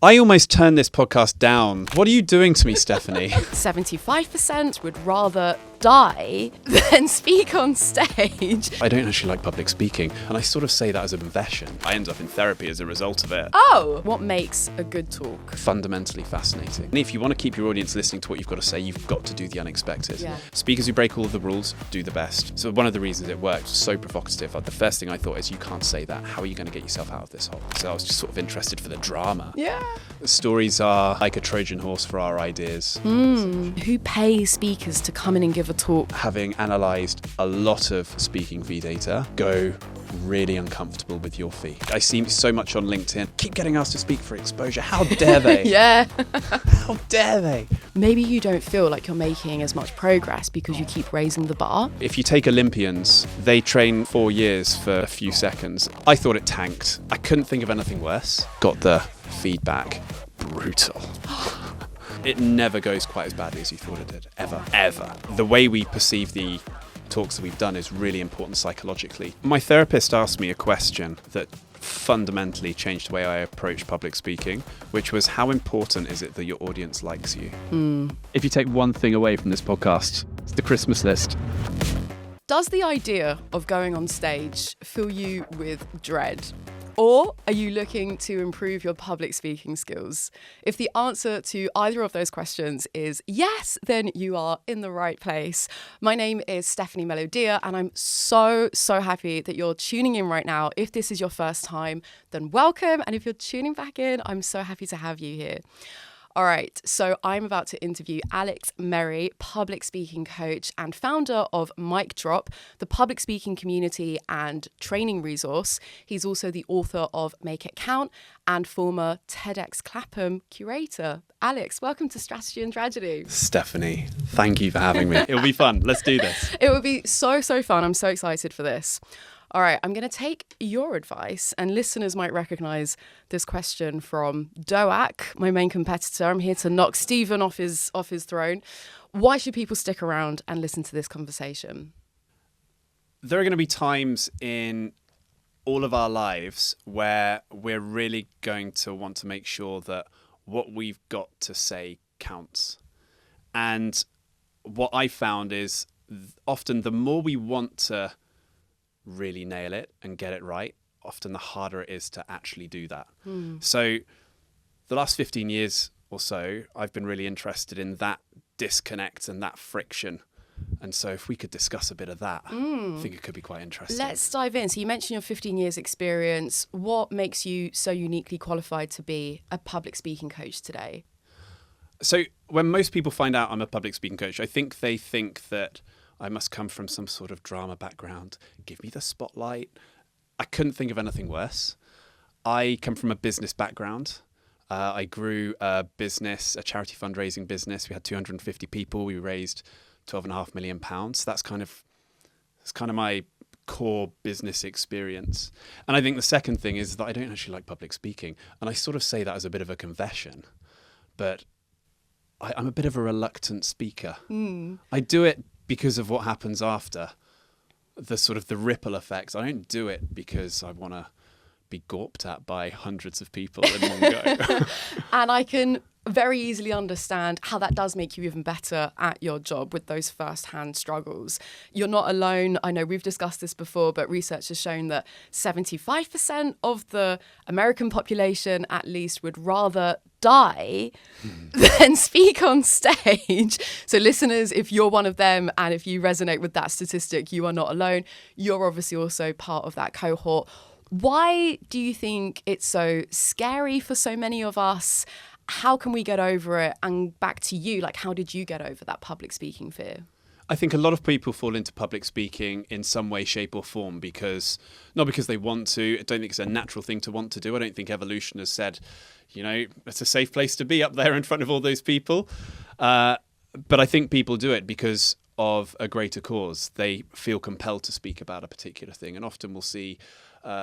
I almost turned this podcast down. What are you doing to me, Stephanie? 75% would rather die than speak on stage. I don't actually like public speaking, and I sort of say that as a confession. I end up in therapy as a result of it. Oh, what makes a good talk? Fundamentally fascinating. And if you want to keep your audience listening to what you've got to say, you've got to do the unexpected. Yeah. Speakers who break all of the rules do the best. So one of the reasons it worked was so provocative. The first thing I thought is, you can't say that. How are you going to get yourself out of this hole? So I was just sort of interested for the drama. Yeah. The stories are like a Trojan horse for our ideas. Who pays speakers to come in and give a talk? Having analysed a lot of speaking fee data, go really uncomfortable with your fee. I see so much on LinkedIn. Keep getting asked to speak for exposure. How dare they? Yeah. How dare they? Maybe you don't feel like you're making as much progress because you keep raising the bar. If you take Olympians, they train 4 years for a few seconds. I thought it tanked. I couldn't think of anything worse. Got the feedback. Brutal. It never goes quite as badly as you thought it did. Ever. The way we perceive the talks that we've done is really important psychologically. My therapist asked me a question that fundamentally changed the way I approach public speaking, which was, how important is it that your audience likes you? If you take one thing away from this podcast, it's the Christmas list. Does the idea of going on stage fill you with dread? Or are you looking to improve your public speaking skills? If the answer to either of those questions is yes, then you are in the right place. My name is Stephanie Melodia, and I'm so happy that you're tuning in right now. If this is your first time, then welcome. And if you're tuning back in, I'm so happy to have you here. All right, so I'm about to interview Alex Merry, public speaking coach and founder of MicDrop, the public speaking community and training resource. He's also the author of Make It Count and former TEDxClapham curator. Alex, welcome to Strategy and Tragedy. Stephanie, thank you for having me. It'll be fun. Let's do this. It will be so fun. I'm so excited for this. All right, I'm going to take your advice, and listeners might recognise this question from Doak, my main competitor. I'm here to knock Stephen off his throne. Why should people stick around and listen to this conversation? There are going to be times in all of our lives where we're really going to want to make sure that what we've got to say counts. And what I found is often the more we want to really nail it and get it right, often the harder it is to actually do that. So the last 15 years or so, I've been really interested in that disconnect and that friction. And so if we could discuss a bit of that, I think it could be quite interesting. Let's dive in. So you mentioned your 15 years experience. What makes you so uniquely qualified to be a public speaking coach today? So when most people find out I'm a public speaking coach, I think they think that I must come from some sort of drama background. Give me the spotlight. I couldn't think of anything worse. I come from a business background. I grew a business, a charity fundraising business. We had 250 people. We raised £12.5 million. That's kind of my core business experience. And I think the second thing is that I don't actually like public speaking. And I sort of say that as a bit of a confession, but I'm a bit of a reluctant speaker. I do it because of what happens after, the sort of the ripple effects. I don't do it because I want to be gawped at by hundreds of people in one go. And I can very easily understand how that does make you even better at your job with those first-hand struggles. You're not alone. I know we've discussed this before, but research has shown that 75% of the American population, at least, would rather die than speak on stage. So listeners, if you're one of them and if you resonate with that statistic, you are not alone. You're obviously also part of that cohort. Why do you think it's so scary for so many of us? How can we get over it? And back to you, like, how did you get over that public speaking fear? I think a lot of people fall into public speaking in some way, shape or form not because they want to. I don't think it's a natural thing to want to do. I don't think evolution has said, it's a safe place to be up there in front of all those people. But I think people do it because of a greater cause. They feel compelled to speak about a particular thing. And often we'll see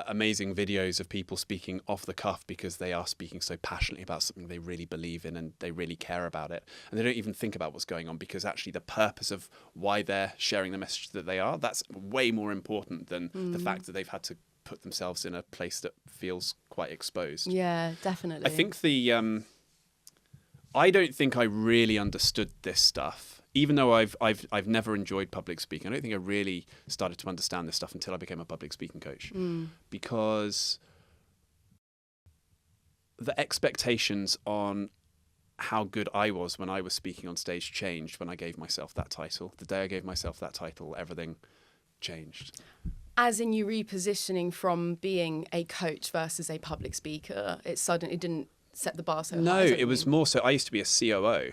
amazing videos of people speaking off the cuff because they are speaking so passionately about something they really believe in and they really care about it. And they don't even think about what's going on because actually the purpose of why they're sharing the message that they are, that's way more important than the fact that they've had to put themselves in a place that feels quite exposed. Yeah, definitely. I think I don't think I really understood this stuff, even though I've never enjoyed public speaking. I don't think I really started to understand this stuff until I became a public speaking coach, because the expectations on how good I was when I was speaking on stage changed when I gave myself that title. The day I gave myself that title, everything changed. As in you repositioning from being a coach versus a public speaker, it didn't set the bar so high. No, it was more so I used to be a COO.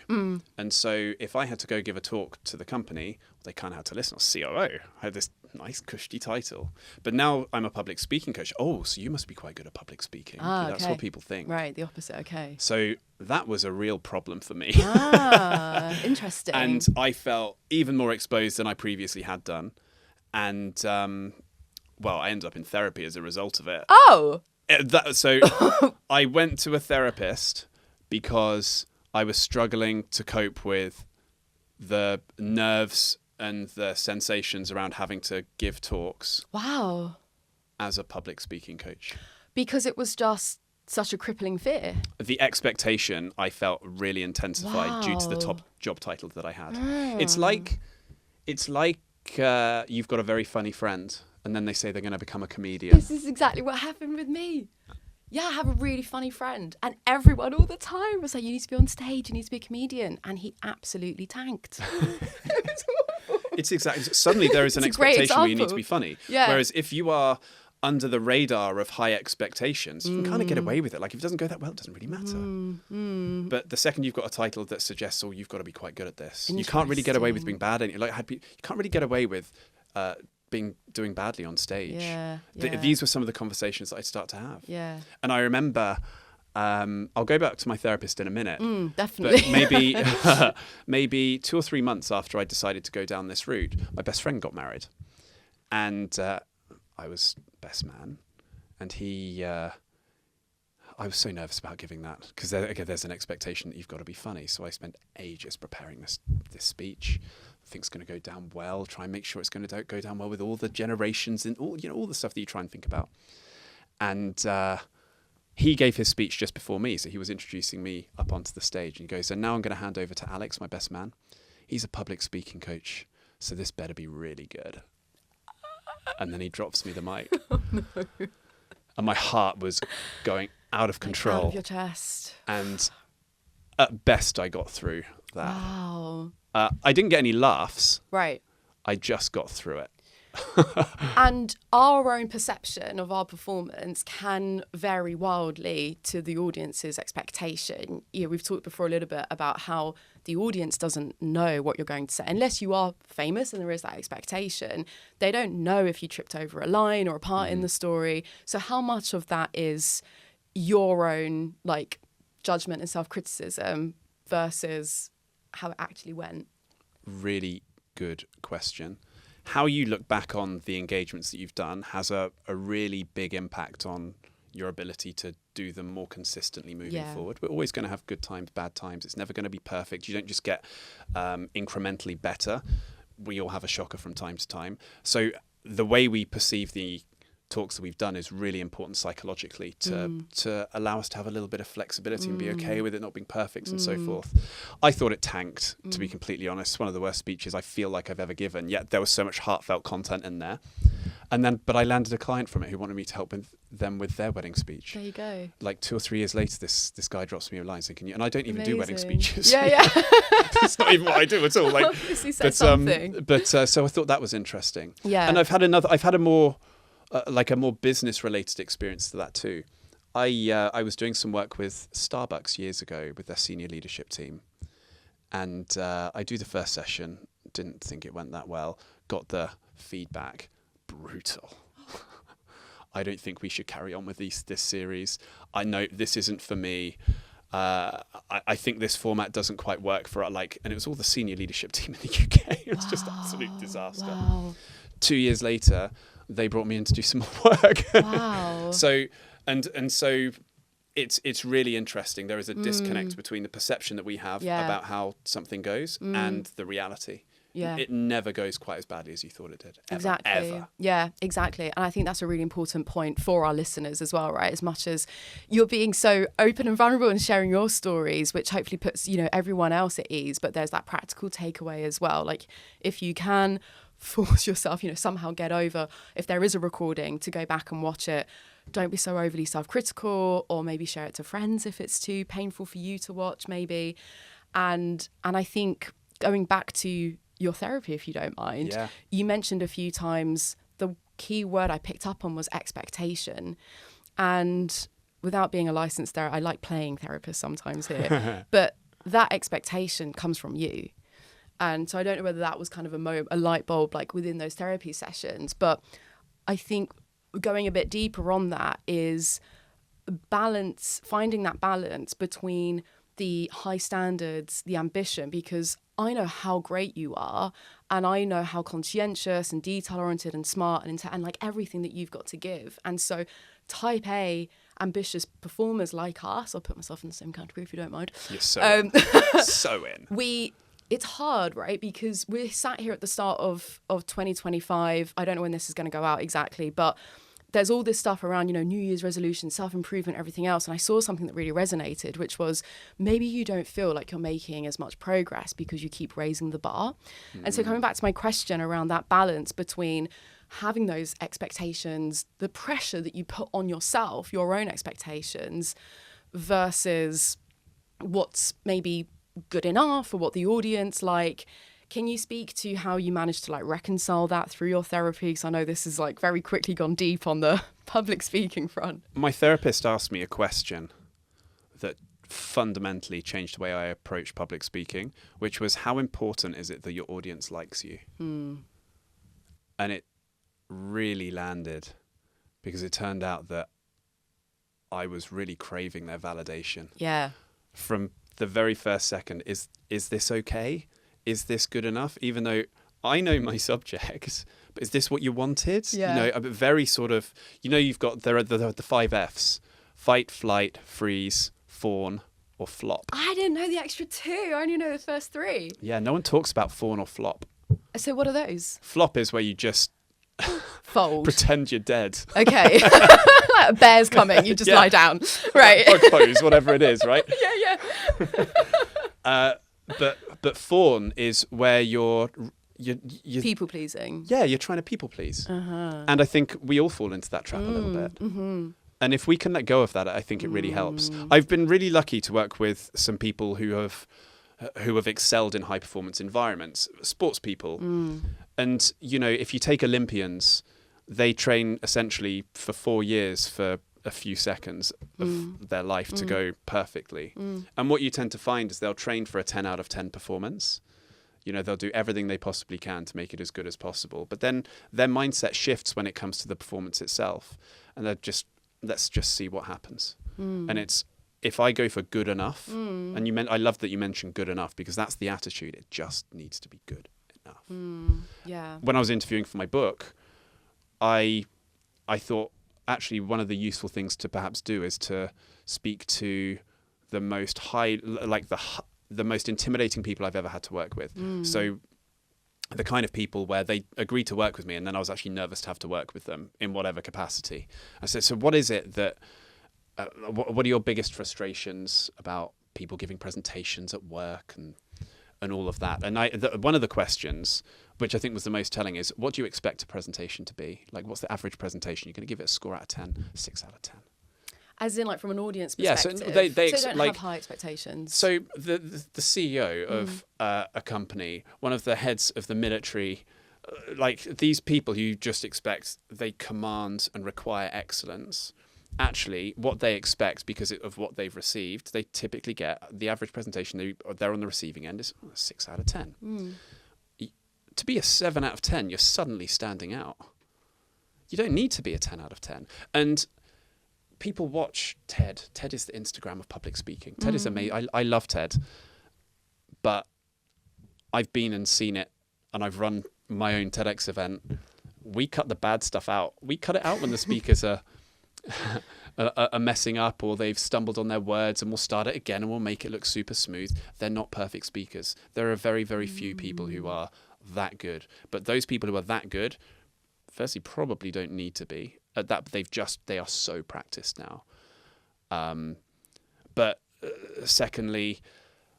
And so if I had to go give a talk to the company, they kind of had to listen. I was COO. I had this nice cushy title. But now I'm a public speaking coach. Oh, so you must be quite good at public speaking. That's what people think. Right, the opposite, okay. So that was a real problem for me. Interesting. And I felt even more exposed than I previously had done. And, I ended up in therapy as a result of it. Oh! So I went to a therapist because I was struggling to cope with the nerves and the sensations around having to give talks. Wow. As a public speaking coach. Because it was just such a crippling fear. The expectation I felt really intensified due to the top job title that I had. It's like you've got a very funny friend and then they say they're going to become a comedian. This is exactly what happened with me. Yeah, I have a really funny friend and everyone all the time was like, you need to be on stage, you need to be a comedian. And he absolutely tanked. It's exactly, suddenly there is an expectation where you need to be funny. Yeah. Whereas if you are under the radar of high expectations, you can kind of get away with it. Like if it doesn't go that well, it doesn't really matter. But the second you've got a title that suggests, you've got to be quite good at this. You can't really get away with being bad. And you can't really get away with doing badly on stage. These were some of the conversations that I'd start to have. Yeah. And I remember, I'll go back to my therapist in a minute. Definitely. But maybe 2 or 3 months after I decided to go down this route, my best friend got married. And I was best man. And I was so nervous about giving that because there's an expectation that you've got to be funny. So I spent ages preparing this speech. I think it's going to go down well. Try and make sure it's going to go down well with all the generations and all the stuff that you try and think about. And he gave his speech just before me, so he was introducing me up onto the stage. And he goes, "And now I'm going to hand over to Alex, my best man. He's a public speaking coach, so this better be really good." And then he drops me the mic. Oh, no. And my heart was going out of control. Out of your chest. And at best, I got through that. Wow. I didn't get any laughs. Right. I just got through it. And our own perception of our performance can vary wildly to the audience's expectation. We've talked before a little bit about how the audience doesn't know what you're going to say. Unless you are famous and there is that expectation, they don't know if you tripped over a line or a part in the story. So how much of that is your own judgment and self-criticism versus how it actually went? Really good question. How you look back on the engagements that you've done has a really big impact on your ability to do them more consistently moving forward. We're always going to have good times, bad times. It's never going to be perfect. You don't just get incrementally better. We all have a shocker from time to time. So the way we perceive the talks that we've done is really important psychologically to allow us to have a little bit of flexibility and be okay with it not being perfect and so forth. I thought it tanked, to be completely honest. One of the worst speeches I feel like I've ever given, yet there was so much heartfelt content in there. But I landed a client from it who wanted me to help them with their wedding speech. There you go. 2 or 3 years later, this guy drops me a line saying, and I don't even do wedding speeches. Yeah. It's not even what I do at all. Obviously said something. So I thought that was interesting. Yeah. And I've had a more business related experience to that too. I was doing some work with Starbucks years ago with their senior leadership team. And I do the first session, didn't think it went that well, got the feedback. Brutal. I don't think we should carry on with this series. I know this isn't for me. I think this format doesn't quite work for and it was all the senior leadership team in the UK. It was just an absolute disaster. Wow. 2 years later, they brought me in to do some more work. Wow. So it's really interesting. There is a disconnect between the perception that we have about how something goes and the reality. Yeah. It never goes quite as badly as you thought it did. Ever, Exactly. Ever. Yeah, exactly. And I think that's a really important point for our listeners as well, right? As much as you're being so open and vulnerable and sharing your stories, which hopefully puts, everyone else at ease, but there's that practical takeaway as well. Like, if you can force yourself, somehow get over, if there is a recording, to go back and watch it, don't be so overly self-critical, or maybe share it to friends if it's too painful for you to watch, maybe. And I think going back to your therapy, if you don't mind, you mentioned a few times, the key word I picked up on was expectation. And without being a licensed therapist, I like playing therapist sometimes here, but that expectation comes from you. And so I don't know whether that was kind of a light bulb, like within those therapy sessions, but I think going a bit deeper on that is finding that balance between the high standards, the ambition, because I know how great you are, and I know how conscientious and detail-oriented and smart and like everything that you've got to give. And so type A ambitious performers like us, I'll put myself in the same category if you don't mind. You're so in. So in. It's hard, right? Because we're sat here at the start of 2025. I don't know when this is going to go out exactly, but there's all this stuff around, New Year's resolution, self-improvement, everything else. And I saw something that really resonated, which was maybe you don't feel like you're making as much progress because you keep raising the bar. Mm. And so coming back to my question around that balance between having those expectations, the pressure that you put on yourself, your own expectations, versus what's maybe good enough or what the audience like. Can you speak to how you managed to reconcile that through your therapy? Because I know this is very quickly gone deep on the public speaking front. My therapist asked me a question that fundamentally changed the way I approach public speaking, which was, how important is it that your audience likes you? And it really landed, because it turned out that I was really craving their validation. Yeah. From the very first second, is this okay? Is this good enough? Even though I know my subject, but is this what you wanted? Yeah. A very sort of, you've got, there are the 5 Fs: fight, flight, freeze, fawn, or flop. I didn't know the extra 2. I only know the first 3. Yeah, no one talks about fawn or flop. So what are those? Flop is where you just fold. Pretend you're dead. Okay. Like a bear's coming, you just lie down. Right. Or pose, whatever it is, right? Yeah. But fawn is where you're people pleasing. Yeah, you're trying to people please. Uh-huh. And I think we all fall into that trap a little bit. Mm-hmm. And if we can let go of that, I think it really helps. I've been really lucky to work with some people who have excelled in high performance environments, sports people. And if you take Olympians, they train essentially for 4 years for a few seconds of their life to go perfectly. And what you tend to find is they'll train for a 10 out of 10 performance. They'll do everything they possibly can to make it as good as possible. But then their mindset shifts when it comes to the performance itself. And they're just, let's just see what happens. And it's, if I go for good enough, and I love that you mentioned good enough, because that's the attitude. It just needs to be good enough. Yeah. When I was interviewing for my book, I thought, actually, one of the useful things to perhaps do is to speak to the most the most intimidating people I've ever had to work with. So the kind of people where they agreed to work with me, and then I was actually nervous to have to work with them in whatever capacity. I said, so what is it that, what are your biggest frustrations about people giving presentations at work and all of that? And one of the questions, which I think was the most telling, is, what do you expect a presentation to be? What's the average presentation? You're going to give it a score out of 10, 6 out of 10. As in, from an audience Yeah, perspective. so they don't have high expectations. So the CEO of a company, one of the heads of the military, these people who you just expect, they command and require excellence. Actually, what they expect, because of what they've received, they typically get the average presentation they're on the receiving end is 6 out of 10. To be a 7 out of 10, you're suddenly standing out. You don't need to be a 10 out of 10. And people watch TED. TED is the Instagram of public speaking. TED is amazing. I love TED. But I've been and seen it, and I've run my own TEDx event. We cut the bad stuff out. We cut it out when the speakers are messing up, or they've stumbled on their words, and we'll start it again and we'll make it look super smooth. They're not perfect speakers. There are very, very few people who are that good. But those people who are that good, firstly, probably don't need to be at that. They are so practiced now. But secondly,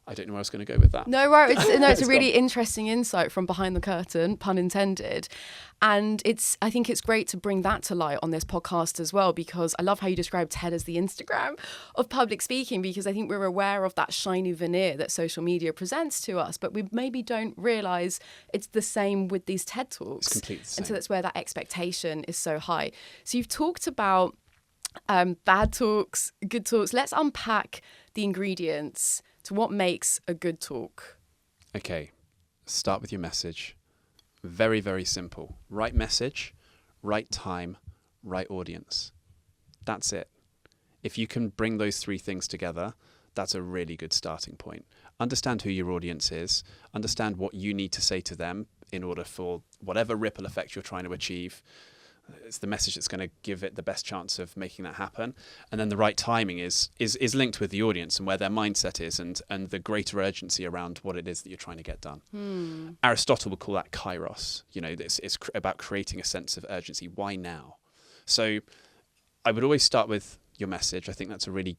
I don't know where I was going to go with that. No, right. It's a really interesting insight from behind the curtain, pun intended. And I think it's great to bring that to light on this podcast as well, because I love how you describe TED as the Instagram of public speaking, because I think we're aware of that shiny veneer that social media presents to us, but we maybe don't realise it's the same with these TED Talks. It's completely the same. And so that's where that expectation is so high. So you've talked about bad talks, good talks. Let's unpack the ingredients to what makes a good talk. Okay, start with your message. Very, very simple. Right message, right time, right audience. That's it. If you can bring those three things together, that's a really good starting point. Understand who your audience is. Understand what you need to say to them in order for whatever ripple effect you're trying to achieve. It's the message that's going to give it the best chance of making that happen. And then the right timing is linked with the audience and where their mindset is, and the greater urgency around what it is that you're trying to get done. Aristotle would call that kairos. It's about creating a sense of urgency. Why now? So I would always start with your message. I think that's a really,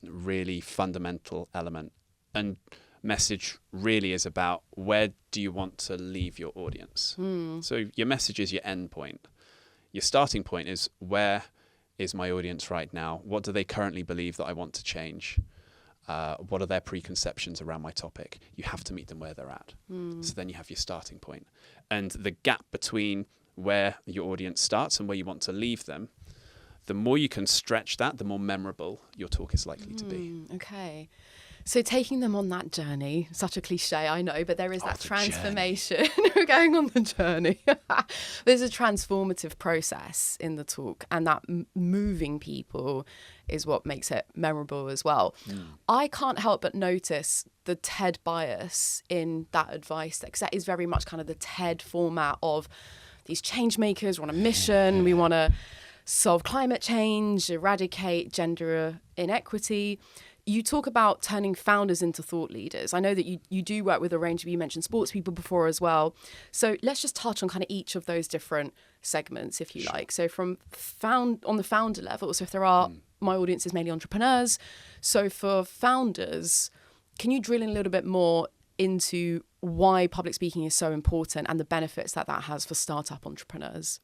really fundamental element. And message really is about where do you want to leave your audience? So your message is your end point. Your starting point is, where is my audience right now? What do they currently believe that I want to change? What are their preconceptions around my topic? You have to meet them where they're at. So then you have your starting point. And the gap between where your audience starts and where you want to leave them, the more you can stretch that, the more memorable your talk is likely to be. Okay. So taking them on that journey, such a cliche, I know, but there is that transformation. We're going on the journey. There's a transformative process in the talk, and that moving people is what makes it memorable as well. I can't help but notice the TED bias in that advice, because that is very much kind of the TED format of these change makers. We're on a mission. We want to solve climate change, eradicate gender inequity. You talk about turning founders into thought leaders. I know that you do work with a range of, you mentioned sports people before as well. So let's just touch on kind of each of those different segments, if you like. So from on the founder level, so if there are, my audience is mainly entrepreneurs. So for founders, can you drill in a little bit more into why public speaking is so important and the benefits that has for startup entrepreneurs?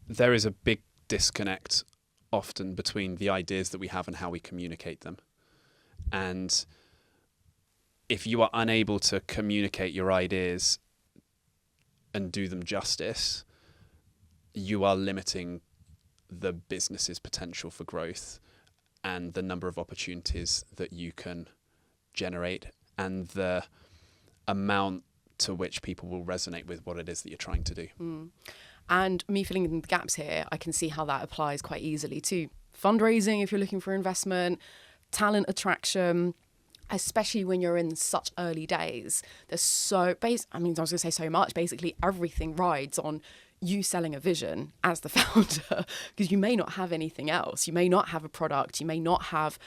There is a big disconnect often between the ideas that we have and how we communicate them. And if you are unable to communicate your ideas and do them justice, you are limiting the business's potential for growth and the number of opportunities that you can generate and the amount to which people will resonate with what it is that you're trying to do. And me filling in the gaps here, I can see how that applies quite easily to fundraising if you're looking for investment, talent attraction, especially when you're in such early days. There's I was going to say so much. Basically, everything rides on you selling a vision as the founder, because you may not have anything else. You may not have a product. You may not have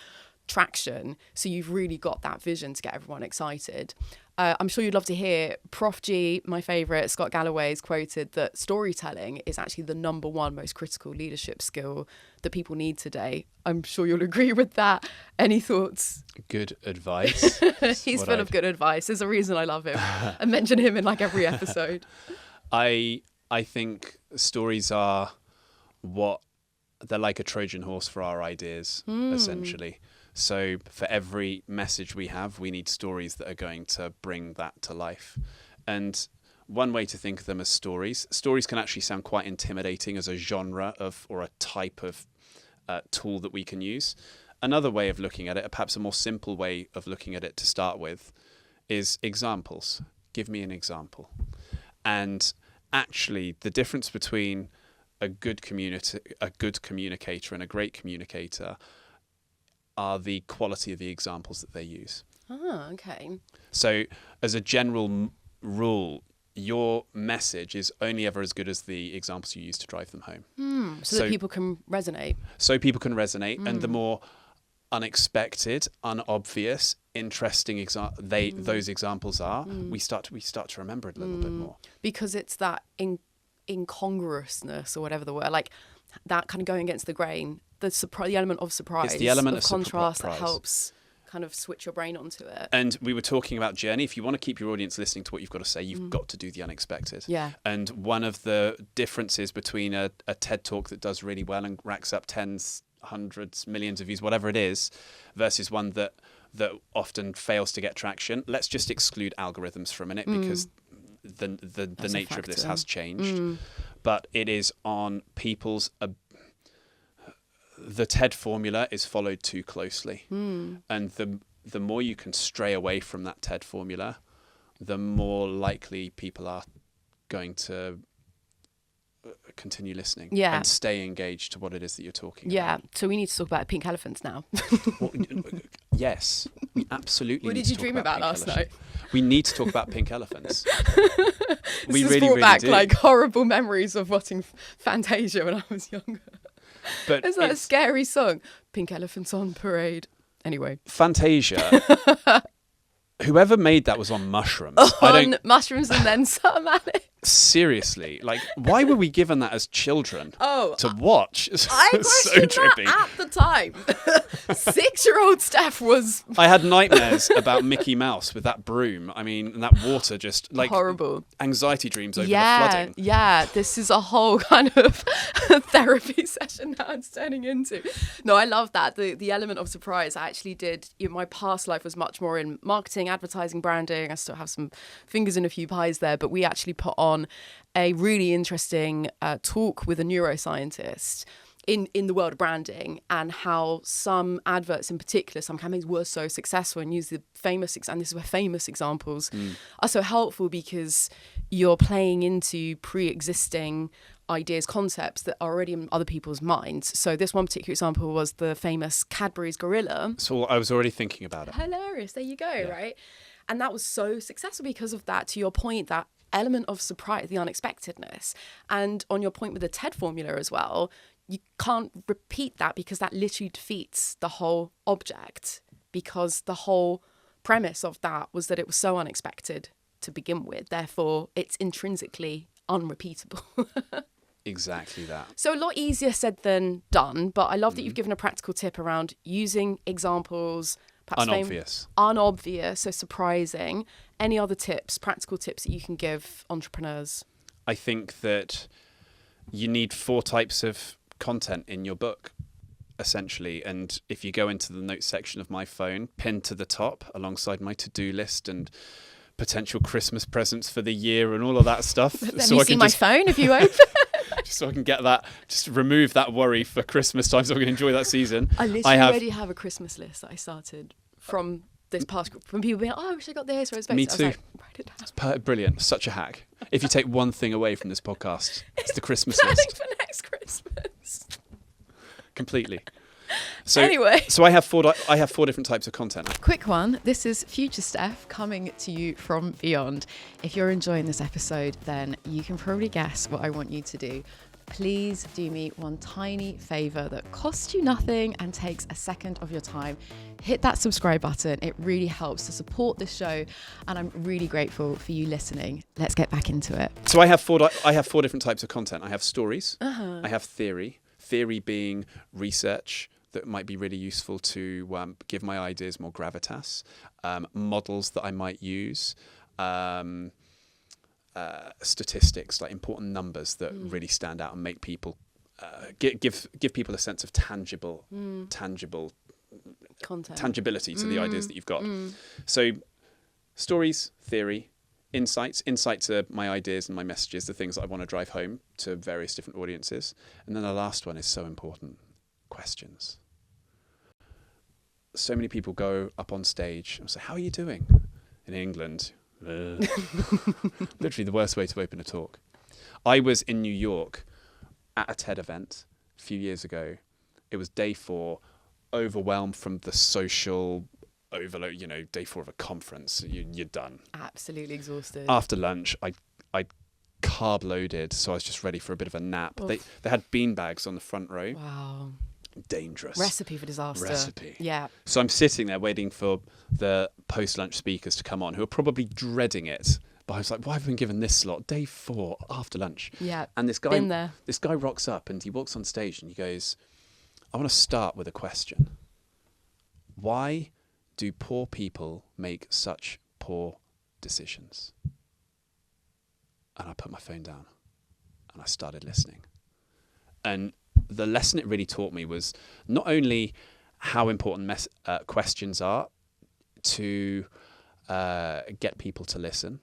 traction. So you've really got that vision to get everyone excited. I'm sure you'd love to hear Prof G, my favourite, Scott Galloway, is quoted that storytelling is actually the number one most critical leadership skill that people need today. I'm sure you'll agree with that. Any thoughts? Good advice. He's full of good advice. There's a reason I love him. I mention him in like every episode. I think stories are they're like a Trojan horse for our ideas, essentially. So for every message we have, we need stories that are going to bring that to life. And one way to think of them as stories can actually sound quite intimidating as a genre or a type of tool that we can use. Another way of looking at it, perhaps a more simple way of looking at it to start with, is examples. Give me an example. And actually, the difference between a good communicator and a great communicator are the quality of the examples that they use. Okay. So as a general rule, your message is only ever as good as the examples you use to drive them home. So that people can resonate. And the more unexpected, unobvious, interesting those examples are, we start to remember it a little bit more. Because it's that incongruousness, or whatever the word, like that kind of going against the grain, the element of surprise, it's the element of of contrast surprise that helps kind of switch your brain onto it. And we were talking about journey. If you want to keep your audience listening to what you've got to say, you've got to do the unexpected. Yeah. And one of the differences between a TED talk that does really well and racks up tens, hundreds, millions of views, whatever it is, versus one that often fails to get traction. Let's just exclude algorithms for a minute, because the nature of this has changed. But it is on people's the TED formula is followed too closely. And the more you can stray away from that TED formula, the more likely people are going to continue listening and stay engaged to what it is that you're talking about. So we need to talk about pink elephants now. Well, yes, we absolutely What need did to you talk dream about about pink last night? We need to talk about pink elephants. We really brought back do. like horrible memories of watching Fantasia when I was younger. But it's like a scary song. Pink elephants on parade. Anyway. Fantasia. Whoever made that was on mushrooms. Mushrooms and then some, Alex. Seriously, like, why were we given that as children to watch? I so questioned trippy. that at the time. 6-year-old Steph was... I had nightmares about Mickey Mouse with that broom. I mean, and that water just, like... horrible. Anxiety dreams over the flooding. Yeah, this is a whole kind of therapy session now it's turning into. No, I love that. The element of surprise. I actually did... my past life was much more in marketing, advertising, branding. I still have some fingers in a few pies there, but we actually put on a really interesting talk with a neuroscientist in the world of branding, and how some adverts in particular, some campaigns were so successful, and use the famous, and this is where famous examples are so helpful, because you're playing into pre-existing ideas, concepts that are already in other people's minds. So this one particular example was the famous Cadbury's gorilla. So I was already thinking about it. Hilarious. There you go, right? And that was so successful because of that, to your point, that element of surprise, the unexpectedness. And on your point with the TED formula as well, you can't repeat that, because that literally defeats the whole object, because the whole premise of that was that it was so unexpected to begin with. Therefore, it's intrinsically unrepeatable. Exactly that. So a lot easier said than done, but I love that you've given a practical tip around using examples. Unobvious, so surprising. Any other tips, practical tips that you can give entrepreneurs? I think that you need 4 types of content in your book, essentially. And if you go into the notes section of my phone, pinned to the top alongside my to-do list and potential Christmas presents for the year and all of that stuff. Let me see my phone if you open. So I can get that, just remove that worry for Christmas time, so I can enjoy that season. I literally already have a Christmas list that I started from this past, from people being, I wish I got this. Me too. I was like, write it down. Brilliant. Such a hack. If you take one thing away from this podcast, it's the Christmas planning list. for next Christmas. Completely. So anyway, so I have 4 different types of content. Quick one. This is Future Steph coming to you from beyond. If you're enjoying this episode, then you can probably guess what I want you to do. Please do me one tiny favour that costs you nothing and takes a second of your time. Hit that subscribe button. It really helps to support this show, and I'm really grateful for you listening. Let's get back into it. So I have 4 different types of content. I have stories. I have theory. Theory being research that might be really useful to give my ideas more gravitas. Models that I might use. Statistics, like important numbers that really stand out and make people give people a sense of tangible content, tangibility to the ideas that you've got. So stories, theory, insights. Insights are my ideas and my messages, the things that I want to drive home to various different audiences. And then the last one is so important: questions. So many people go up on stage and say, "How are you doing?" In England, literally the worst way to open a talk. I was in New York at a TED event a few years ago. It was day 4, overwhelmed from the social overload, day 4 of a conference. You're done. Absolutely exhausted. After lunch, I carb loaded, so I was just ready for a bit of a nap. They had bean bags on the front row. Wow. Dangerous. Recipe for disaster. Recipe. Yeah. So I'm sitting there waiting for the post-lunch speakers to come on, who are probably dreading it. But I was like, why have I been given this slot? Day 4, after lunch. Yeah. And this Been there. guy rocks up and he walks on stage and he goes, I want to start with a question. Why do poor people make such poor decisions? And I put my phone down and I started listening. And the lesson it really taught me was not only how important questions are to get people to listen,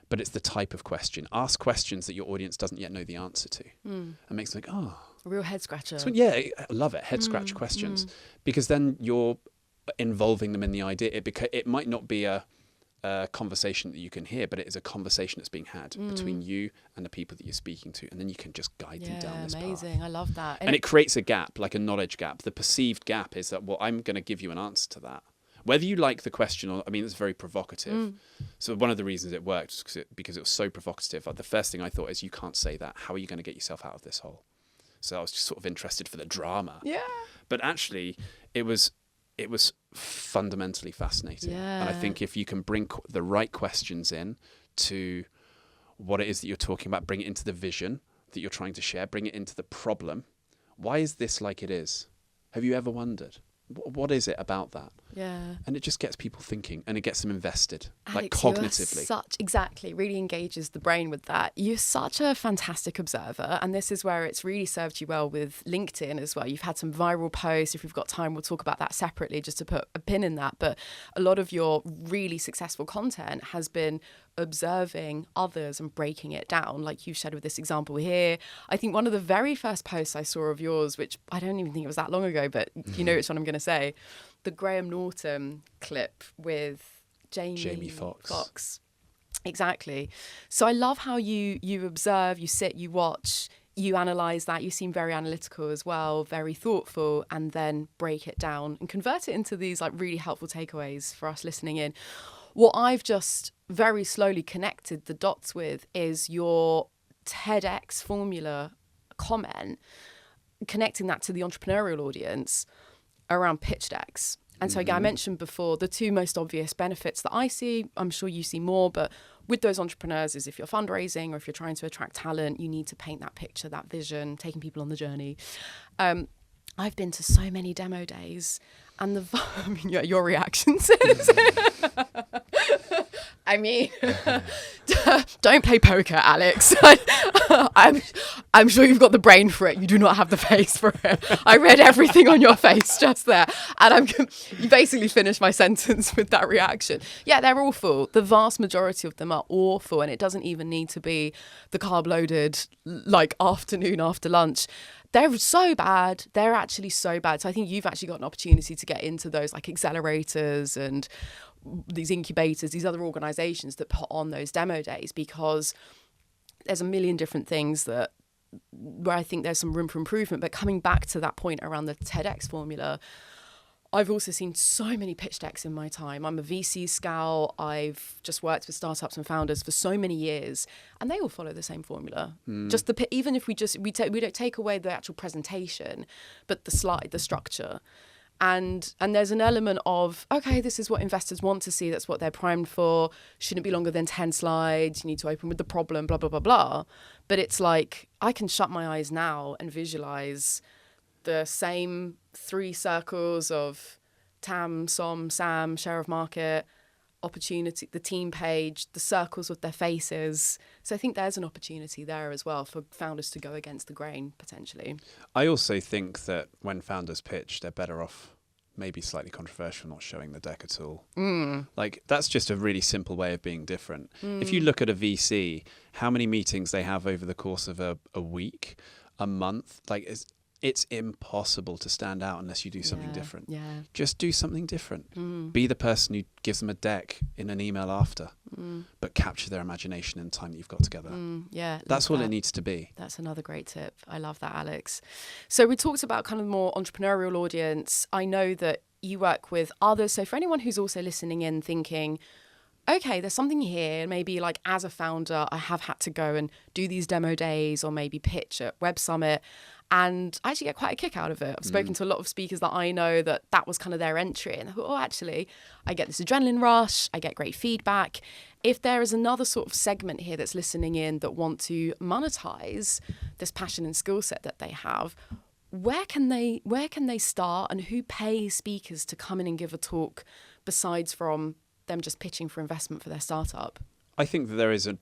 but it's the type of question. Ask questions that your audience doesn't yet know the answer to. And makes them like, oh. A real head scratcher. So, yeah, I love it. Head scratch questions. Because then you're involving them in the idea. It might not be a conversation that you can hear, but it is a conversation that's being had between you and the people that you're speaking to, and then you can just guide them down this amazing. path. I love that. And it creates a gap, like a knowledge gap. The perceived gap is that, well, I'm going to give you an answer to that. Whether you like the question or, I mean, it's very provocative. So one of the reasons it worked was because it was so provocative. Like, the first thing I thought is, you can't say that. How are you going to get yourself out of this hole? So I was just sort of interested for the drama. Yeah. But actually, it was fundamentally fascinating. Yeah. And I think if you can bring the right questions in to what it is that you're talking about, bring it into the vision that you're trying to share, bring it into the problem. Why is this like it is? Have you ever wondered? What is it about that? Yeah. And it just gets people thinking, and it gets them invested, Alex, like cognitively. Exactly, really engages the brain with that. You're such a fantastic observer, and this is where it's really served you well with LinkedIn as well. You've had some viral posts. If we've got time, we'll talk about that separately, just to put a pin in that. But a lot of your really successful content has been observing others and breaking it down, like you shared with this example here. I think one of the very first posts I saw of yours, which I don't even think it was that long ago, but you know which one I'm going to say, the Graham Norton clip with Jamie Foxx. Exactly. So I love how you observe, you sit, you watch, you analyse that. You seem very analytical as well, very thoughtful, and then break it down and convert it into these like really helpful takeaways for us listening in. What I've just very slowly connected the dots with is your TEDx formula comment, connecting that to the entrepreneurial audience around pitch decks. And so again, I mentioned before, the two most obvious benefits that I see, I'm sure you see more, but with those entrepreneurs is if you're fundraising or if you're trying to attract talent, you need to paint that picture, that vision, taking people on the journey. I've been to so many demo days, and your reactions is I mean, don't play poker, Alex. I'm sure you've got the brain for it. You do not have the face for it. I read everything on your face just there. And you basically finished my sentence with that reaction. Yeah, they're awful. The vast majority of them are awful. And it doesn't even need to be the carb-loaded, like, afternoon after lunch. They're so bad. They're actually so bad. So I think you've actually got an opportunity to get into those, like, accelerators and these incubators, these other organizations that put on those demo days, because there's a million different things where I think there's some room for improvement. But coming back to that point around the TEDx formula, I've also seen so many pitch decks in my time. I'm a VC scout. I've just worked with startups and founders for so many years, and they all follow the same formula. Just even if we don't take away the actual presentation, but the slide, the structure. And there's an element of, okay, this is what investors want to see. That's what they're primed for. Shouldn't be longer than 10 slides. You need to open with the problem, blah, blah, blah, blah. But it's like, I can shut my eyes now and visualize the same 3 circles of TAM, SOM, SAM, share of market, opportunity, the team page, the circles with their faces. So I think there's an opportunity there as well for founders to go against the grain, potentially. I also think that when founders pitch, they're better off, maybe slightly controversial, not showing the deck at all. Like, that's just a really simple way of being different. If you look at a VC, how many meetings they have over the course of a week, a month, like, it's impossible to stand out unless you do something different. Yeah. Just do something different. Be the person who gives them a deck in an email after, but capture their imagination in the time that you've got together. Yeah. That's all it needs to be. That's another great tip. I love that, Alex. So we talked about kind of more entrepreneurial audience. I know that you work with others. So for anyone who's also listening in thinking, okay, there's something here. Maybe like as a founder, I have had to go and do these demo days or maybe pitch at Web Summit. And I actually get quite a kick out of it. I've spoken to a lot of speakers that I know that was kind of their entry. And I thought, oh, actually, I get this adrenaline rush. I get great feedback. If there is another sort of segment here that's listening in that want to monetize this passion and skill set that they have, where can they start, and who pays speakers to come in and give a talk besides from them just pitching for investment for their startup? I think that there is an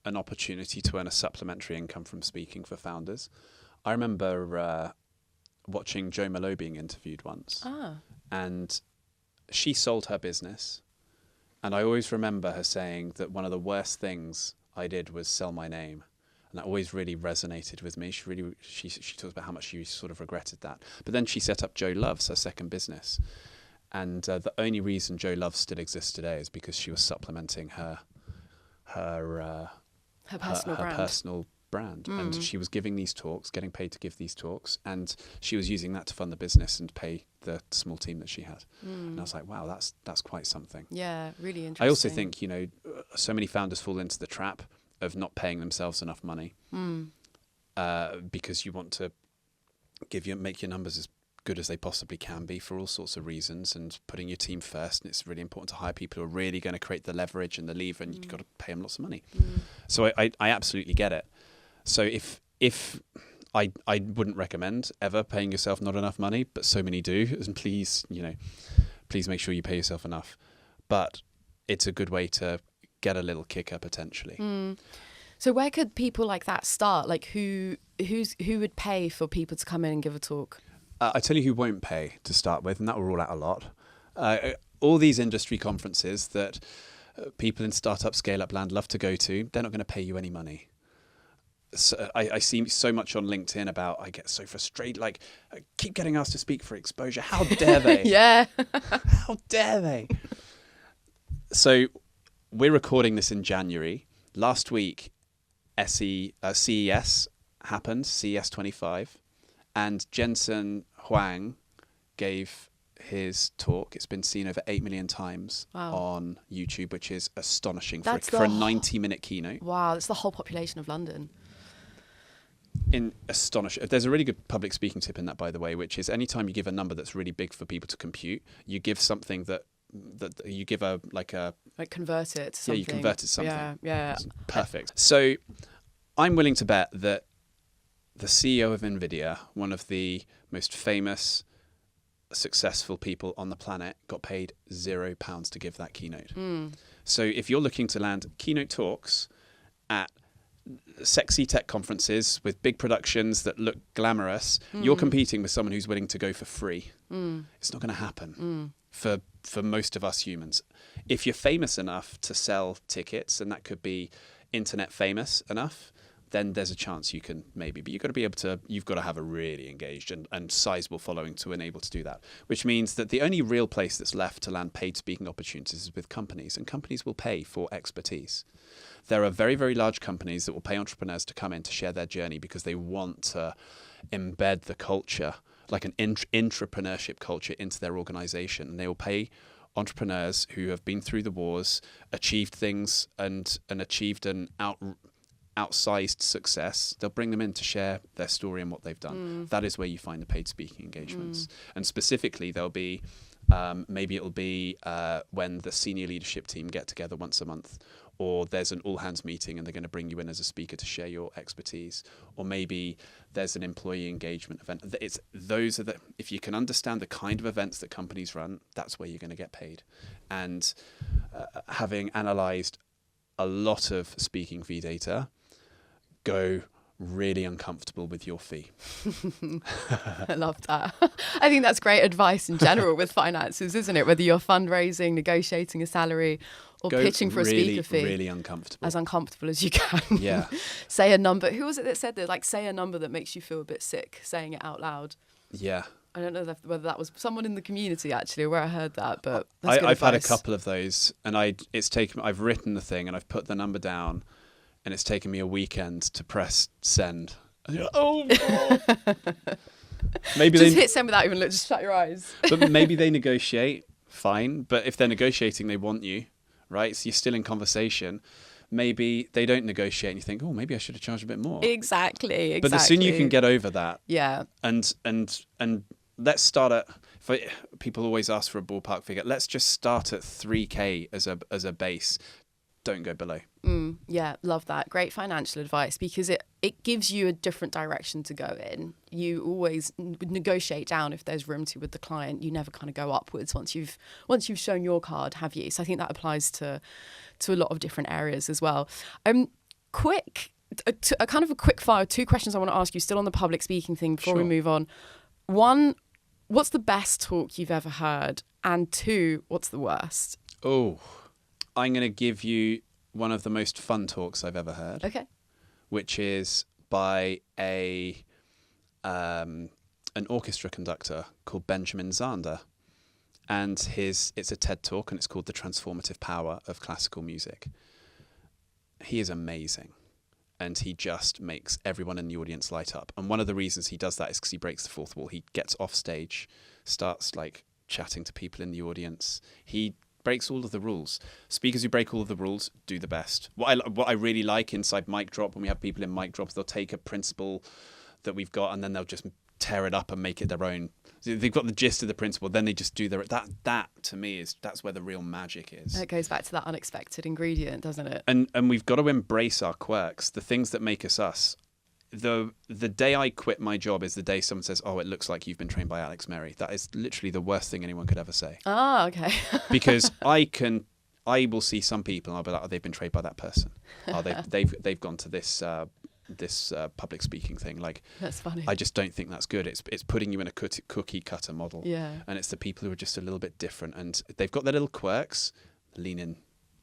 opportunity to earn a supplementary income from speaking for founders. I remember watching Jo Malone being interviewed once, and she sold her business. And I always remember her saying that one of the worst things I did was sell my name. And that always really resonated with me. She talks about how much she sort of regretted that. But then she set up Jo Loves, her second business. And the only reason Jo Loves still exists today is because she was supplementing her personal brand. And she was giving these talks, getting paid to give these talks, and she was using that to fund the business and pay the small team that she had. And I was like, wow, that's quite something. Yeah, really interesting. I also think, so many founders fall into the trap of not paying themselves enough money because you want to make your numbers as good as they possibly can be for all sorts of reasons, and putting your team first. And it's really important to hire people who are really going to create the leverage and the lever, and you've got to pay them lots of money. So I absolutely get it. So if I wouldn't recommend ever paying yourself not enough money, but so many do, and please make sure you pay yourself enough. But it's a good way to get a little kicker potentially. So where could people like that start? Like who would pay for people to come in and give a talk? I tell you who won't pay to start with, and that will rule out a lot. All these industry conferences that people in startup scale-up land love to go to, they're not going to pay you any money. So I see so much on LinkedIn about, I get so frustrated, like, keep getting asked to speak for exposure. How dare they? Yeah. How dare they? So we're recording this in January. Last week, CES happened, CES 25, and Jensen Huang gave his talk. It's been seen over 8 million times on YouTube, which is astonishing for a 90-minute keynote. Wow, that's the whole population of London. There's a really good public speaking tip in that, by the way, which is anytime you give a number that's really big for people to compute, you give something that you give convert it to something. Yeah, you convert it to something. Yeah. It's perfect. So I'm willing to bet that the CEO of NVIDIA, one of the most famous, successful people on the planet, got paid £0 to give that keynote. So if you're looking to land keynote talks at sexy tech conferences with big productions that look glamorous, you're competing with someone who's willing to go for free. It's not going to happen for most of us humans. If you're famous enough to sell tickets, and that could be internet famous enough, then there's a chance you can maybe, but you've got to have a really engaged and sizable following to enable to do that, which means that the only real place that's left to land paid speaking opportunities is with companies, and companies will pay for expertise. There are very, very large companies that will pay entrepreneurs to come in to share their journey because they want to embed the culture, like an intrapreneurship culture, into their organization. And they will pay entrepreneurs who have been through the wars, achieved things and achieved an outsized success. They'll bring them in to share their story and what they've done. That is where you find the paid speaking engagements. And specifically, there'll be maybe it'll be when the senior leadership team get together once a month, or there's an all-hands meeting and they're going to bring you in as a speaker to share your expertise, or maybe there's an employee engagement event. If you can understand the kind of events that companies run, that's where you're going to get paid. And having analysed a lot of speaking fee data, go really uncomfortable with your fee. I love that. I think that's great advice in general with finances, isn't it? Whether you're fundraising, negotiating a salary, or pitching for a speaker fee. Really uncomfortable. As uncomfortable as you can. Yeah. Say a number. Who was it that said that? Like, say a number that makes you feel a bit sick, saying it out loud. Yeah. I don't know whether that was someone in the community actually, where I heard that, but that's good I've advice. had a couple of those, and I've written the thing and I've put the number down, and it's taken me a weekend to press send. And you're like, oh. Maybe just hit send without even just shut your eyes. But maybe they negotiate fine, but if they're negotiating, they want you, right? So you're still in conversation. Maybe they don't negotiate and you think, oh, maybe I should have charged a bit more. Exactly. But the sooner you can get over that, yeah, and let's start at, people always ask for a ballpark figure, let's just start at 3K as a base. Don't go below. Yeah, love that. Great financial advice, because it gives you a different direction to go in. You always negotiate down if there's room to with the client. You never kind of go upwards once you've shown your card, have you? So I think that applies to a lot of different areas as well. A kind of a quick fire, 2 questions I want to ask you, still on the public speaking thing before we move on. 1, what's the best talk you've ever heard? And 2, what's the worst? Oh, I'm going to give you one of the most fun talks I've ever heard. Okay. Which is by an orchestra conductor called Benjamin Zander. And it's a TED talk, and it's called The Transformative Power of Classical Music. He is amazing. And he just makes everyone in the audience light up. And one of the reasons he does that is because he breaks the fourth wall. He gets off stage, starts like chatting to people in the audience. He breaks all of the rules. Speakers who break all of the rules do the best. What I really like inside MicDrop, when we have people in MicDrops, they'll take a principle that we've got and then they'll just tear it up and make it their own. So they've got the gist of the principle, then they just do that to me that's where the real magic is. It goes back to that unexpected ingredient, doesn't it? And we've got to embrace our quirks, the things that make us us. The day I quit my job is the day someone says, oh, it looks like you've been trained by Alex Merry. That is literally the worst thing anyone could ever say. Ah, okay. Because I will see some people and I'll be like, oh, they've been trained by that person. Oh, they've gone to this public speaking thing. Like, that's funny. I just don't think that's good. It's putting you in a cookie cutter model. Yeah. And it's the people who are just a little bit different and they've got their little quirks. Lean in.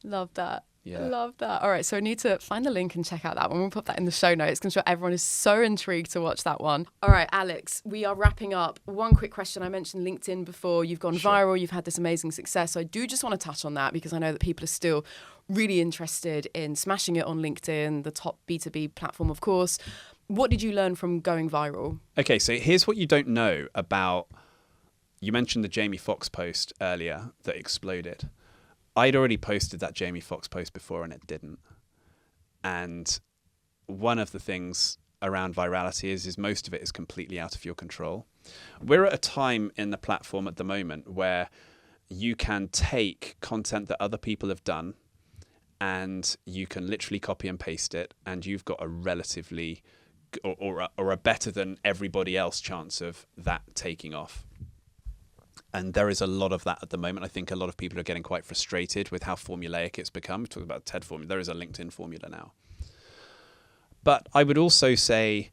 Love that. Yeah. Love that. All right, so I need to find the link and check out that one. We'll put that in the show notes because I'm sure everyone is so intrigued to watch that one. All right, Alex, we are wrapping up. One quick question. I mentioned LinkedIn before. You've gone viral. You've had this amazing success. So I do just want to touch on that because I know that people are still really interested in smashing it on LinkedIn, the top B2B platform, of course. What did you learn from going viral? Okay, so here's what you don't know about... You mentioned the Jamie Foxx post earlier that exploded. I'd already posted that Jamie Foxx post before and it didn't. And one of the things around virality is most of it is completely out of your control. We're at a time in the platform at the moment where you can take content that other people have done and you can literally copy and paste it and you've got a relatively or a better than everybody else chance of that taking off. And there is a lot of that at the moment. I think a lot of people are getting quite frustrated with how formulaic it's become. We're talking about TED formula. There is a LinkedIn formula now. But I would also say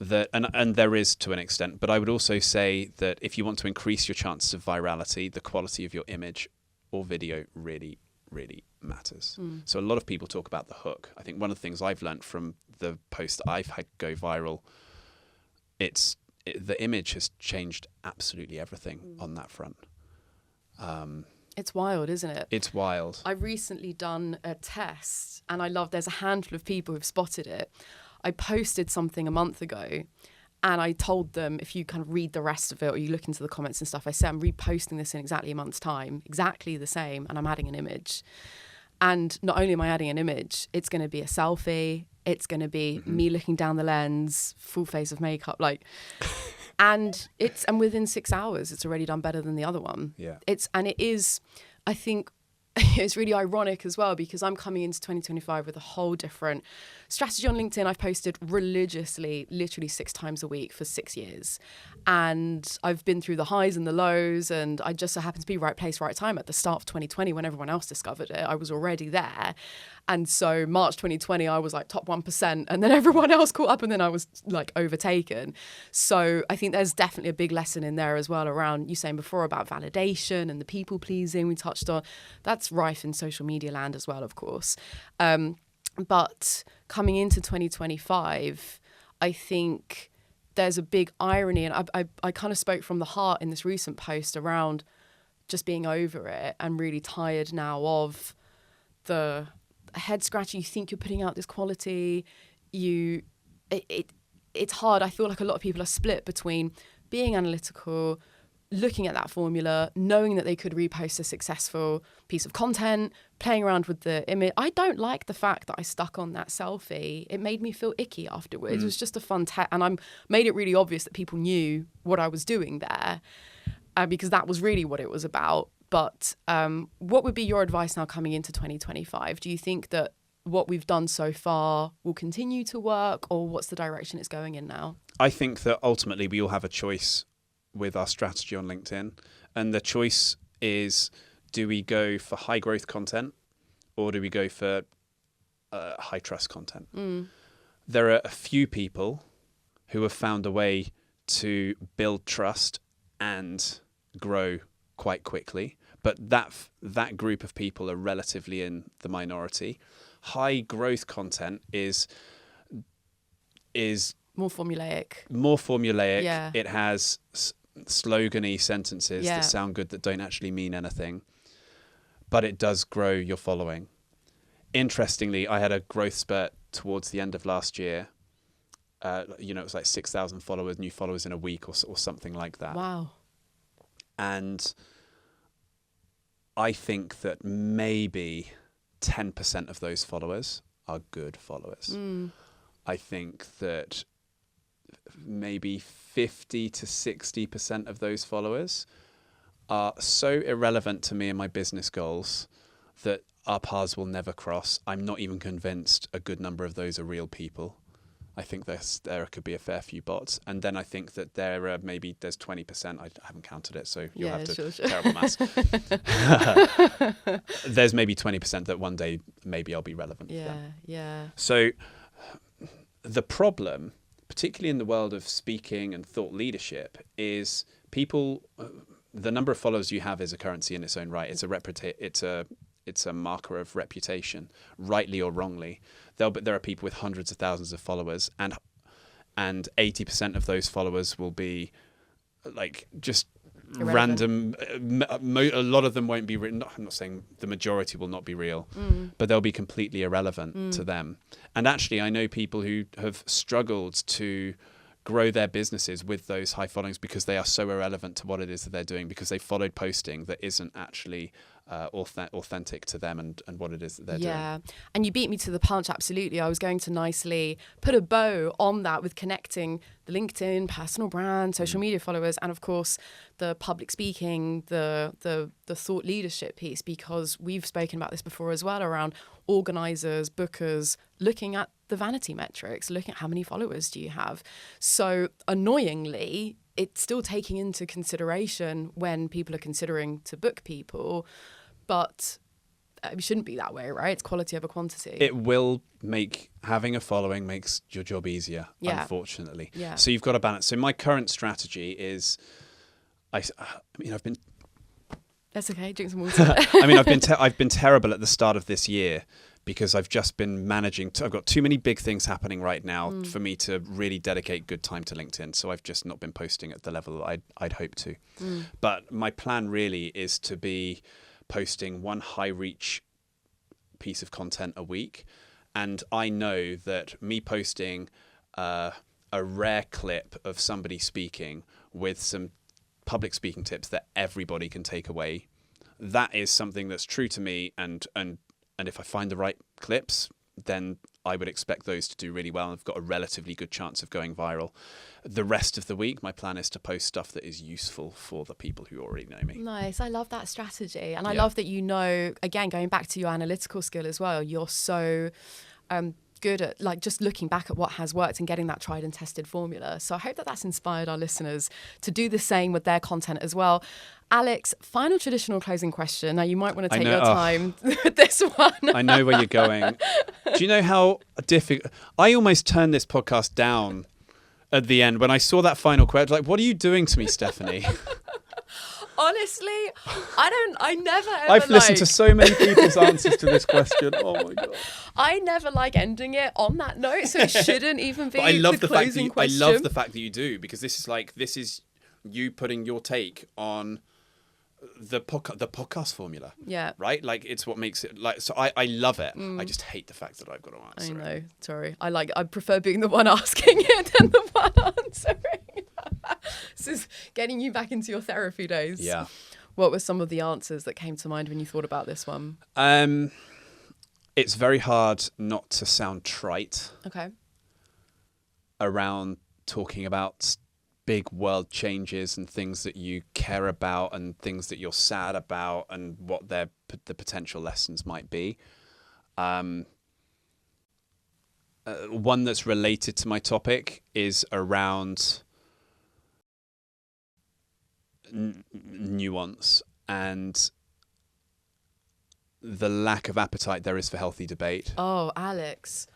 that, and there is to an extent, but I would also say that if you want to increase your chances of virality, the quality of your image or video really, really matters. So a lot of people talk about the hook. I think one of the things I've learned from the post that I've had go viral, the image has changed absolutely everything on that front. It's wild, isn't it? It's wild. I've recently done a test and there's a handful of people who've spotted it. I posted something a month ago and I told them, if you kind of read the rest of it or you look into the comments and stuff, I said, I'm reposting this in exactly a month's time, exactly the same, and I'm adding an image. And not only am I adding an image, it's going to be a selfie. It's going to be me looking down the lens, full face of makeup, and within 6 hours, it's already done better than the other one. Yeah. It is, I think, it's really ironic as well because I'm coming into 2025 with a whole different strategy on LinkedIn. I've posted religiously, literally 6 times a week for 6 years. And I've been through the highs and the lows, and I just so happened to be right place, right time at the start of 2020 when everyone else discovered it. I was already there. And so March 2020, I was like top 1%, and then everyone else caught up, and then I was like overtaken. So I think there's definitely a big lesson in there as well around you saying before about validation and the people pleasing we touched on. That's rife in social media land as well, of course. But coming into 2025, I think there's a big irony, and I kind of spoke from the heart in this recent post around just being over it and really tired now of the head scratching. You think you're putting out this quality, it's hard. I feel like a lot of people are split between being analytical, looking at that formula, knowing that they could repost a successful piece of content, playing around with the image. I don't like the fact that I stuck on that selfie. It made me feel icky afterwards. It was just a fun and I made it really obvious that people knew what I was doing there, because that was really what it was about. But what would be your advice now coming into 2025? Do you think that what we've done so far will continue to work, or what's the direction it's going in now? I think that ultimately we all have a choice with our strategy on LinkedIn. And the choice is, do we go for high growth content or do we go for high trust content? There are a few people who have found a way to build trust and grow quite quickly. But that group of people are relatively in the minority. High growth content is more formulaic. Yeah. It has slogan-y sentences that sound good that don't actually mean anything, but it does grow your following. Interestingly, I had a growth spurt towards the end of last year. It was like 6,000 new followers in a week or something like that. Wow. And I think that maybe 10% of those followers are good followers. I think that maybe 50 to 60% of those followers are so irrelevant to me and my business goals that our paths will never cross. I'm not even convinced a good number of those are real people. I think there could be a fair few bots. And then I think that there's 20%. I haven't counted it, so you'll have to... Sure. Terrible maths. There's maybe 20% that one day maybe I'll be relevant for them. Yeah. So the problem, particularly in the world of speaking and thought leadership, is people... the number of followers you have is a currency in its own right. It's a marker of reputation, rightly or wrongly. There are people with hundreds of thousands of followers, and 80% of those followers will be like just irrelevant. Random. A lot of them won't be written. I'm not saying the majority will not be real, but they'll be completely irrelevant to them. And actually, I know people who have struggled to grow their businesses with those high followings because they are so irrelevant to what it is that they're doing, because they followed posting that isn't actually authentic to them and what it is that they're doing. Yeah, and you beat me to the punch, absolutely. I was going to nicely put a bow on that with connecting the LinkedIn, personal brand, social media followers, and of course the public speaking, the thought leadership piece, because we've spoken about this before as well around organisers, bookers, looking at the vanity metrics, looking at how many followers do you have. So annoyingly, it's still taking into consideration when people are considering to book people, but it shouldn't be that way, right? It's quality over quantity. It will having a following makes your job easier, unfortunately. Yeah. So you've got to balance. So my current strategy is, I've been... That's okay, drink some water. I've been terrible at the start of this year because I've just been managing. I've got too many big things happening right now for me to really dedicate good time to LinkedIn. So I've just not been posting at the level that I'd hoped to. But my plan really is to be posting one high reach piece of content a week. And I know that me posting a rare clip of somebody speaking with some public speaking tips that everybody can take away, that is something that's true to me, and if I find the right clips, then I would expect those to do really well, and I've got a relatively good chance of going viral. The rest of the week, my plan is to post stuff that is useful for the people who already know me. Nice. I love that strategy, and I love that, again, going back to your analytical skill as well, you're so good at just looking back at what has worked and getting that tried and tested formula. So I hope that that's inspired our listeners to do the same with their content as well. Alex, final traditional closing question. Now you might want to take your time with this one. I know where you're going. Do you know how difficult? I almost turned this podcast down at the end when I saw that final question. Like, what are you doing to me, Stephanie? Honestly, I never ever I've listened to so many people's answers to this question. Oh my God. I never like ending it on that note, so it shouldn't even be the closing question. I love the fact that you do, because this is you putting your take on the podcast formula. Yeah. Right? Like, it's what makes it so I love it. I just hate the fact that I've got to answer it. I know. Sorry. I prefer being the one asking it than the one answering. This is getting you back into your therapy days. Yeah. What were some of the answers that came to mind when you thought about this one? It's very hard not to sound trite Okay. around talking about big world changes and things that you care about and things that you're sad about and what the potential lessons might be. One that's related to my topic is around nuance and the lack of appetite there is for healthy debate. Oh, Alex.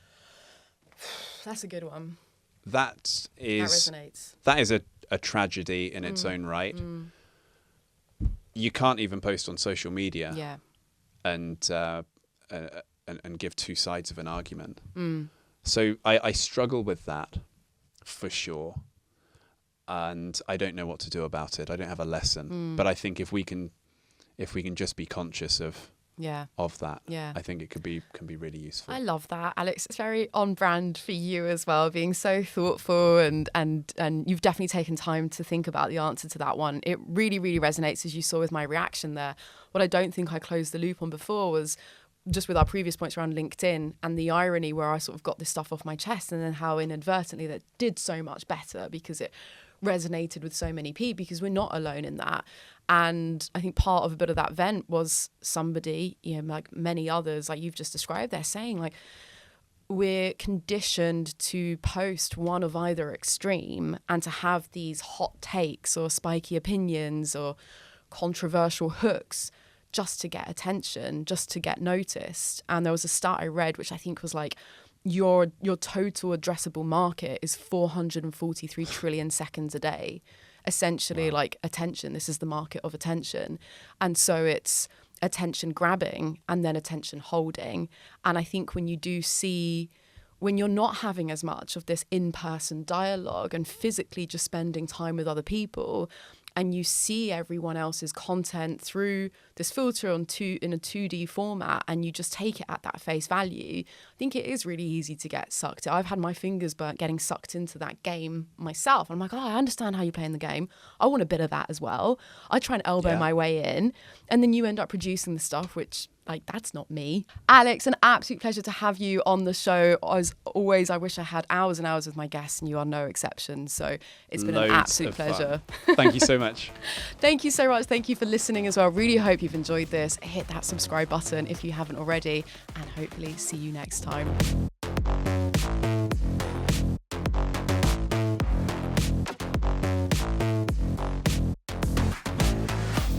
That's a good one. That resonates. That is a tragedy in its own right. You can't even post on social media and give two sides of an argument. So I struggle with that for sure. And I don't know what to do about it. I don't have a lesson. But I think if we can just be conscious of that, I think it can be really useful. I love that, Alex. It's very on brand for you as well, being so thoughtful and you've definitely taken time to think about the answer to that one. It really, really resonates, as you saw with my reaction there. What I don't think I closed the loop on before was just with our previous points around LinkedIn and the irony where I sort of got this stuff off my chest and then how inadvertently that did so much better because it resonated with so many people, because we're not alone in that. And I think part of a bit of that vent was somebody, like many others, like you've just described, they're saying like, we're conditioned to post one of either extreme and to have these hot takes or spiky opinions or controversial hooks just to get attention, just to get noticed. And there was a stat I read, which I think was like, your total addressable market is 443 trillion seconds a day. Essentially, like attention. This is the market of attention. And so it's attention grabbing and then attention holding. And I think when you're not having as much of this in-person dialogue and physically just spending time with other people, and you see everyone else's content through this filter in a 2D format, and you just take it at that face value, I think it is really easy to get sucked in. I've had my fingers burnt getting sucked into that game myself. I'm like, oh, I understand how you're playing the game. I want a bit of that as well. I try and elbow my way in, and then you end up producing the stuff which, like, that's not me. Alex, an absolute pleasure to have you on the show. As always, I wish I had hours and hours with my guests, and you are no exception. So it's been an absolute pleasure. Thank you so much. Thank you so much. Thank you for listening as well. Really hope you've enjoyed this. Hit that subscribe button if you haven't already, and hopefully see you next time.